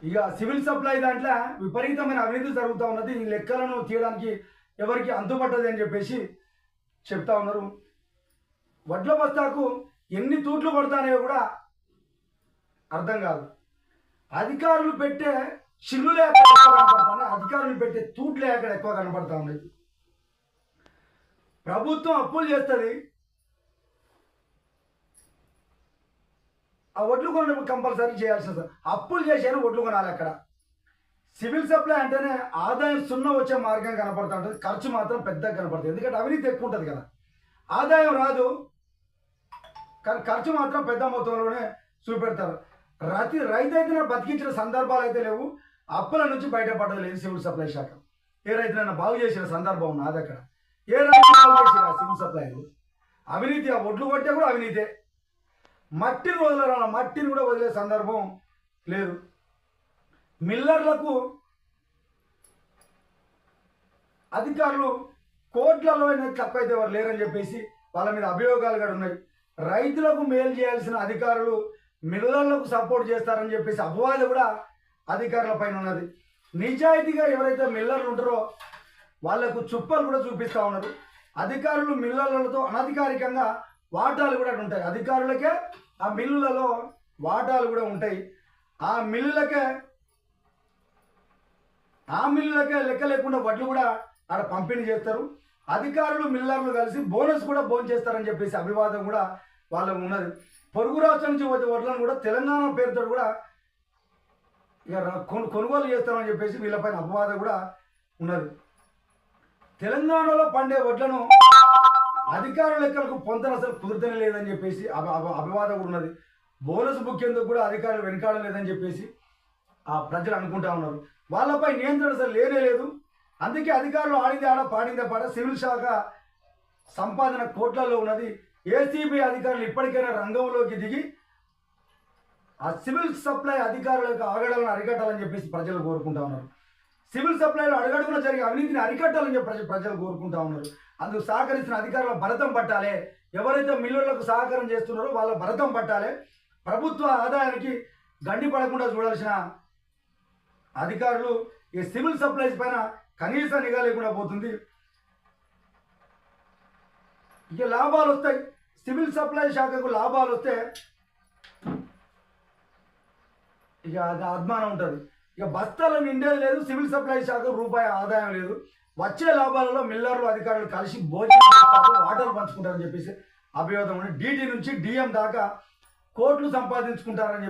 ఇక civil supply దాంట్లో విపరీతమైన అవినీతి జరుగుతూ ఉన్నది. ఈ లెక్కలను తీయడానికి ఎవరికి అంతుపట్టదు అని చెప్పేసి చెప్తా ఉన్నారు. వడ్ల బస్తాకు ఎన్ని తూట్లు పడతానో కూడా అర్థం కాదు. అధికారులు పెట్టే చిల్లులే అక్కడ ఎక్కువ కనపడతాయి, అధికారులు పెట్టే తూట్లే అక్కడ ఎక్కువ కనపడతా ఉన్నాయి. ప్రభుత్వం అప్పులు చేస్తుంది, ఆ ఒడ్లు కొనడం కంపల్సరీ చేయాల్సి అప్పులు చేశాను ఒడ్లు కొనాలి. అక్కడ సివిల్ సప్లై అంటేనే ఆదాయం సున్నా వచ్చే మార్గం కనపడుతూ ఉంటుంది, ఖర్చు మాత్రం పెద్దగా కనపడుతుంది. ఎందుకంటే అవినీతి ఎక్కువ ఉంటుంది కదా, ఆదాయం రాదు కానీ ఖర్చు మాత్రం పెద్ద మొత్తంలోనే చూపెడతారు. రైతు అయితే బతికించిన సందర్భాలు అయితే లేవు, అప్పుల నుంచి బయటపడలేదు లేదు సివిల్ సప్లై శాఖ. ఏ రైతునైనా బాగు చేసిన సందర్భం ఉన్నది అక్కడ? ఏ రైతు బాగు చేసిన సివిల్ సప్లైలు? అవినీతి, ఆ ఒడ్లు కొట్టే కూడా అవినీతే. మట్టిని వదలరా, మట్టిని కూడా వదిలే సందర్భం లేదు. మిల్లర్లకు అధికారులు కోట్లలో తక్కువైతే వారు లేరని చెప్పేసి వాళ్ళ మీద అభియోగాలు కూడా ఉన్నాయి. రైతులకు మేలు చేయాల్సిన అధికారులు మిల్లర్లకు సపోర్ట్ చేస్తారని చెప్పేసి అపవాదం కూడా అధికారుల పైన ఉన్నది. నిజాయితీగా ఎవరైతే మిల్లర్లు ఉంటారో వాళ్లకు చుప్పలు కూడా చూపిస్తూ ఉన్నారు. అధికారులు మిల్లర్లతో అనధికారికంగా వాటాలు కూడా ఉంటాయి. అధికారులకే ఆ మిల్లులలో వాటాలు కూడా ఉంటాయి. ఆ మిల్లులకే లెక్క లేకుండా వడ్లు కూడా ఆడ పంపిణీ చేస్తారు. అధికారులు మిల్లర్లు కలిసి బోనస్ కూడా బోన్ చేస్తారని చెప్పేసి అభివాదం కూడా వాళ్ళకు ఉన్నది. పొరుగు రాష్ట్రం నుంచి వచ్చే వడ్లను కూడా తెలంగాణ పేరుతో కూడా ఇక కొనుగోలు చేస్తామని చెప్పేసి వీళ్ళపైన అపవాదం కూడా ఉన్నది. తెలంగాణలో పండే వడ్లను అధికారుల లెక్కలకు పొంతన అసలు కుదురుతనే లేదని చెప్పేసి అభివాదం కూడా ఉన్నది. బోనస్ బుక్ ఎందుకు కూడా అధికారులు వెనకాడడం లేదని చెప్పేసి ఆ ప్రజలు అనుకుంటా ఉన్నారు. వాళ్ళపై నియంత్రణ అసలు లేనే లేదు. అందుకే అధికారులు ఆడింది ఆడ పాడిందే పాట. సివిల్ శాఖ సంపాదన కోట్లలో ఉన్నది. ఏసీబీ అధికారులు ఇప్పటికైనా రంగంలోకి దిగి ఆ సివిల్ సప్లై అధికారుల యొక్క ఆగడాలను అరికట్టాలని చెప్పేసి ప్రజలు కోరుకుంటా ఉన్నారు. సివిల్ సప్లైలో అడుగడుగున జరిగే అవినీతిని అరికట్టాలని చెప్పి ప్రజలు కోరుకుంటా ఉన్నారు. అందుకు సహకరించిన అధికారుల భరతం పట్టాలి. ఎవరైతే మిల్లులకు సహకారం చేస్తున్నారో వాళ్ళ భరతం పట్టాలి. ప్రభుత్వ ఆదాయానికి గండి పడకుండా చూడాల్సిన అధికారులు ఈ సివిల్ సప్లైస్ పైన కనీస నిఘా లేకుండా పోతుంది. ఇక లాభాలు వస్తాయి, సివిల్ సప్లై శాఖకు లాభాలు వస్తే ఇక అది అద్మానం ఉంటుంది. ఇక బస్తాలు నిండేది లేదు, సివిల్ సప్లై శాఖ రూపాయి ఆదాయం లేదు. వచ్చే లాభాలలో మిల్లర్లు అధికారులు కలిసి భోజనం వాటర్ పంచుకుంటారని చెప్పేసి అభియోగం ఉంది. డీటీ నుంచి డిఎం దాకా కోట్లు సంపాదించుకుంటారని